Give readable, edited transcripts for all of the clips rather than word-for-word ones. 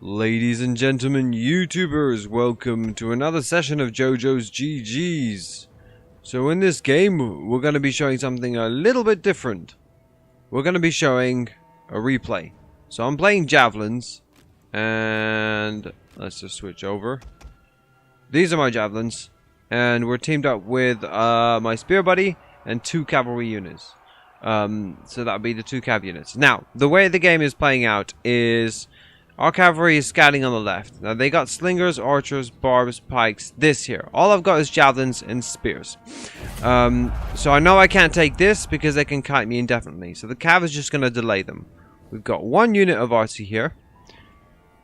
Ladies and gentlemen, YouTubers, welcome to another session of JoJo's GG's. So in this game, we're going to be showing something a little bit different. We're going to be showing a replay. So I'm playing javelins, and let's just switch over. These are my javelins, and we're teamed up with my spear buddy and 2 cavalry units. So that would be the 2 cav units. Now, the way the game is playing out is our cavalry is scouting on the left. Now, they got slingers, archers, barbs, pikes, this here. All I've got is javelins and spears. So I know I can't take this because they can kite me indefinitely. So the cav is just going to delay them. We've got 1 unit of arty here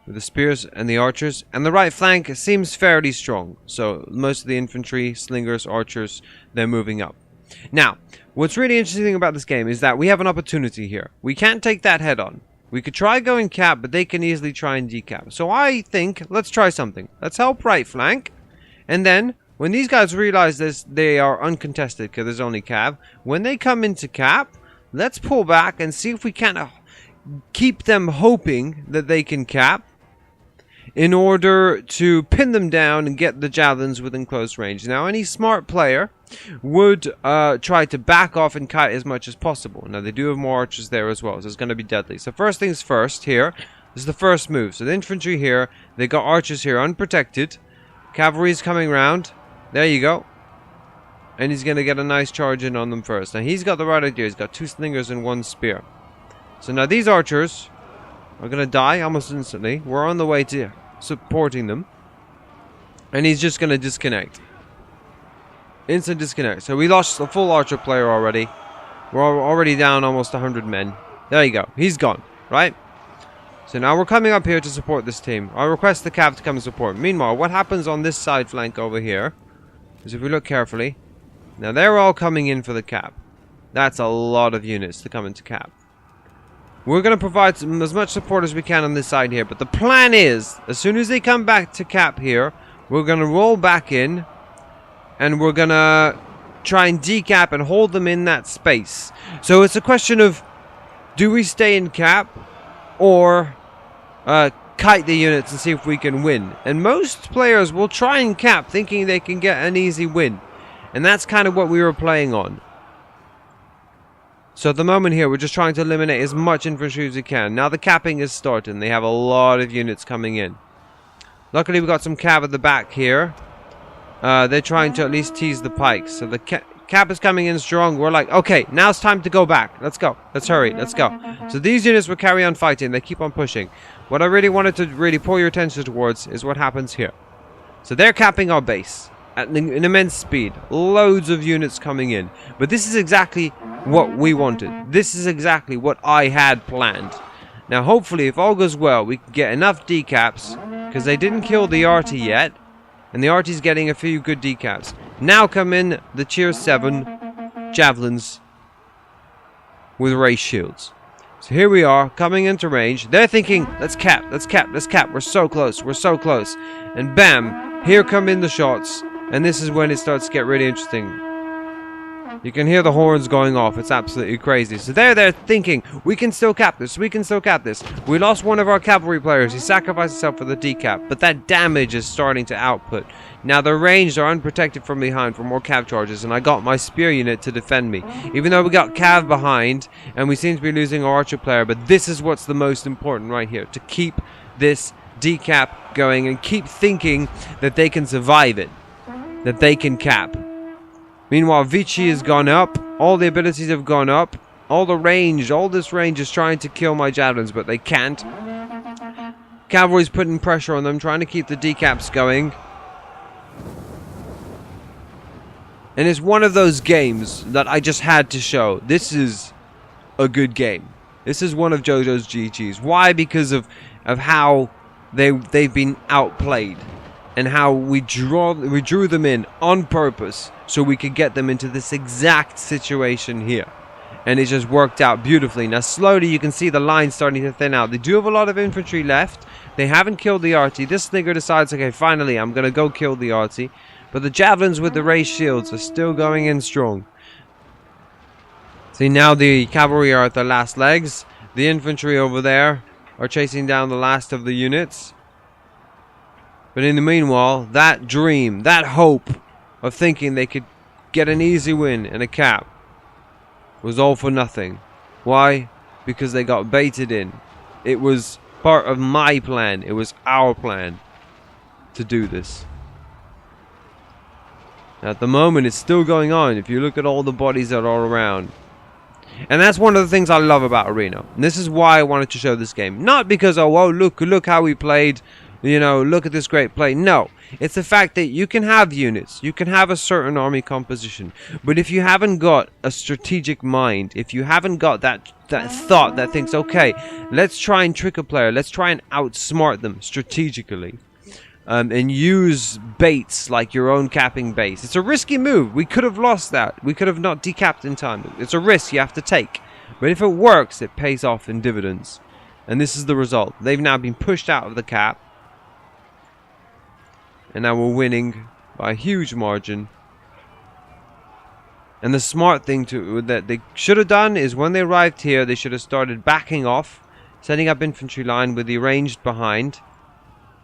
with the spears and the archers. And the right flank seems fairly strong. So most of the infantry, slingers, archers, they're moving up. Now, what's really interesting about this game is that we have an opportunity here. We can't take that head on. We could try going cap, but they can easily try and decap. So I think, let's try something. Let's help right flank. And then, when these guys realize this, they are uncontested because there's only cav. When they come into cap, let's pull back and see if we can keep them hoping that they can cap, in order to pin them down and get the javelins within close range. Now, any smart player would try to back off and kite as much as possible. Now, they do have more archers there as well, so it's going to be deadly. So first things first, here is the first move. So the infantry here, they got archers here unprotected. Cavalry's coming round. There you go. And he's going to get a nice charge in on them first. Now, he's got the right idea. He's got 2 slingers and 1 spear. So now these archers are going to die almost instantly. We're on the way to supporting them. And he's just going to disconnect. Instant disconnect. So we lost a full archer player already. We're already down almost 100 men. There you go. He's gone. Right? So now we're coming up here to support this team. I request the cav to come and support. Meanwhile, what happens on this side flank over here is, if we look carefully, now they're all coming in for the cap. That's a lot of units to come into cap. We're going to provide as much support as we can on this side here. But the plan is, as soon as they come back to cap here, we're going to roll back in. And we're going to try and decap and hold them in that space. So it's a question of, do we stay in cap or kite the units and see if we can win? And most players will try and cap thinking they can get an easy win. And that's kind of what we were playing on. So at the moment here, we're just trying to eliminate as much infantry as we can. Now the capping is starting. They have a lot of units coming in. Luckily, we've got some cav at the back here. They're trying to at least tease the pikes. So the cap is coming in strong. We're like, okay, now it's time to go back. Let's go. Let's hurry. Let's go. So these units will carry on fighting. They keep on pushing. What I really wanted to really pull your attention towards is what happens here. So they're capping our base at an immense speed. Loads of units coming in. But this is exactly what we wanted. This is exactly what I had planned. Now, hopefully, if all goes well, we can get enough decaps, because they didn't kill the arty yet. And the arty's getting a few good decaps. Now come in the tier 7 javelins with ray shields. So here we are, coming into range. They're thinking, let's cap, let's cap, let's cap. We're so close, we're so close. And bam, here come in the shots. And this is when it starts to get really interesting. You can hear the horns going off. It's absolutely crazy. So they're thinking, we can still cap this. We can still cap this. We lost one of our cavalry players. He sacrificed himself for the decap. But that damage is starting to output. Now the ranged are unprotected from behind for more cav charges. And I got my spear unit to defend me. Even though we got cav behind. And we seem to be losing our archer player. But this is what's the most important right here. To keep this decap going. And keep thinking that they can survive it. That they can cap. Meanwhile, Vici has gone up. All the abilities have gone up. All this range is trying to kill my javelins, but they can't. Cavalry's putting pressure on them, trying to keep the decaps going. And it's one of those games that I just had to show. This is a good game. This is one of JoJo's GG's. Why? Because of how they've been outplayed. And how we drew them in on purpose so we could get them into this exact situation here. And it just worked out beautifully. Now slowly you can see the line starting to thin out. They do have a lot of infantry left. They haven't killed the arty. This slinger decides, okay, finally I'm going to go kill the arty. But the javelins with the ray shields are still going in strong. See, now the cavalry are at their last legs. The infantry over there are chasing down the last of the units. But in the meanwhile, that dream, that hope of thinking they could get an easy win and a cap was all for nothing. Why? Because they got baited in. It was part of my plan. It was our plan to do this. At the moment, it's still going on if you look at all the bodies that are around. And that's one of the things I love about Arena. And this is why I wanted to show this game. Not because, oh, whoa, look how we played. You know, look at this great play. No. It's the fact that you can have units. You can have a certain army composition. But if you haven't got a strategic mind, if you haven't got that thought that thinks, okay, let's try and trick a player. Let's try and outsmart them strategically. And use baits like your own capping base. It's a risky move. We could have lost that. We could have not decapped in time. It's a risk you have to take. But if it works, it pays off in dividends. And this is the result. They've now been pushed out of the cap. And now we're winning by a huge margin. And the smart thing that they should have done is when they arrived here, they should have started backing off, setting up infantry line with the ranged behind.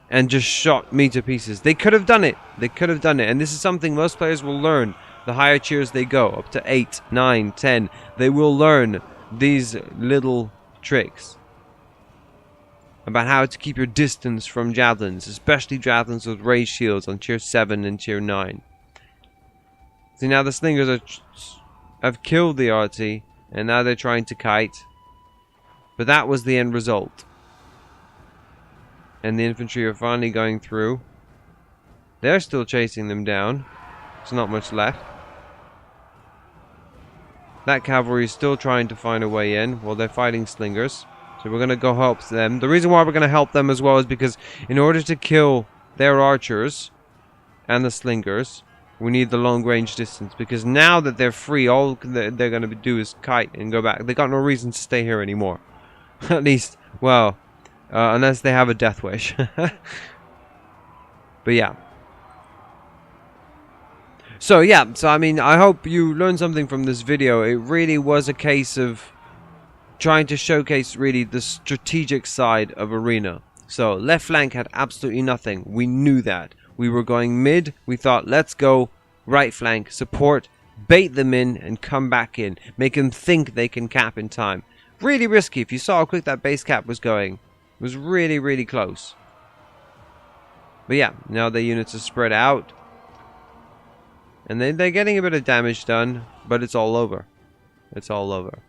And just shot me to pieces. They could have done it. They could have done it. And this is something most players will learn. The higher tiers they go, up to 8, 9, 10. They will learn these little tricks. About how to keep your distance from javelins. Especially javelins with raised shields on tier 7 and tier 9. See, now the slingers have killed the RT. And now they're trying to kite. But that was the end result. And the infantry are finally going through. They're still chasing them down. There's not much left. That cavalry is still trying to find a way in while they're fighting slingers. So we're going to go help them. The reason why we're going to help them as well is because in order to kill their archers and the slingers, we need the long range distance. Because now that they're free, all they're going to do is kite and go back. They got no reason to stay here anymore. At least, well... unless they have a death wish. But yeah. So I mean, I hope you learned something from this video. It really was a case of trying to showcase really the strategic side of Arena. So left flank had absolutely nothing. We knew that. We were going mid. We thought, let's go right flank, support, bait them in and come back in. Make them think they can cap in time. Really risky. If you saw how quick that base cap was going. It was really, really close. But yeah, now the units are spread out. And they're getting a bit of damage done, but it's all over. It's all over.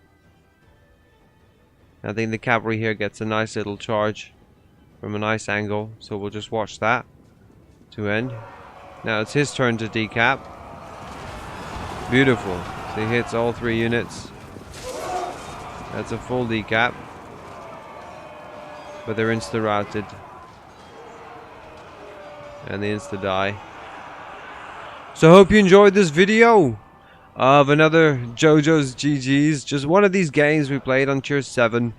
I think the cavalry here gets a nice little charge from a nice angle, so we'll just watch that to end. Now it's his turn to decap. Beautiful. So he hits all 3 units. That's a full decap. But they're insta-routed. And they insta-die. So hope you enjoyed this video of another JoJo's GG's. Just one of these games we played on tier 7.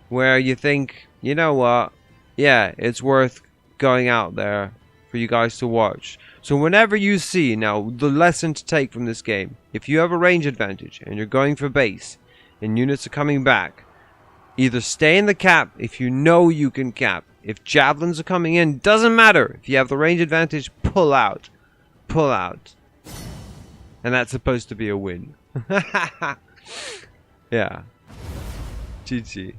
Where you think, you know what? Yeah, it's worth going out there for you guys to watch. So whenever you see, now the lesson to take from this game. If you have a range advantage and you're going for base. And units are coming back. Either stay in the cap if you know you can cap. If javelins are coming in, doesn't matter. If you have the range advantage, pull out. Pull out. And that's supposed to be a win. Yeah. GG.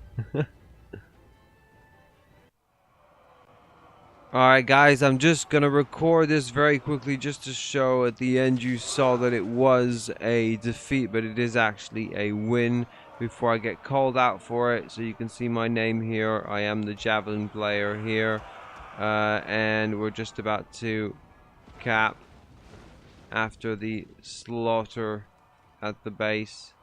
Alright guys, I'm just gonna record this very quickly just to show at the end you saw that it was a defeat, but it is actually a win. Before I get called out for it, so you can see my name here. I am the javelin player here, and we're just about to cap after the slaughter at the base.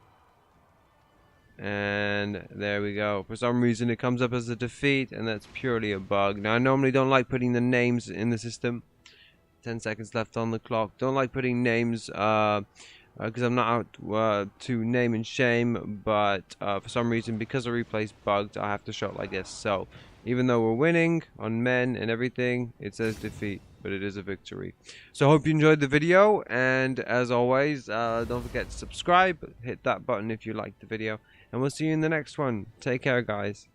And there we go. For some reason it comes up as a defeat, and that's purely a bug. Now I normally don't like putting the names in the system. 10 seconds left on the clock. Don't like putting names because I'm not out to name and shame, but for some reason, because the replay's bugged, I have to show it like this. So even though we're winning on men and everything, it says defeat, but it is a victory. So I hope you enjoyed the video, and as always, don't forget to subscribe, hit that button if you liked the video, and we'll see you in the next one. Take care, guys.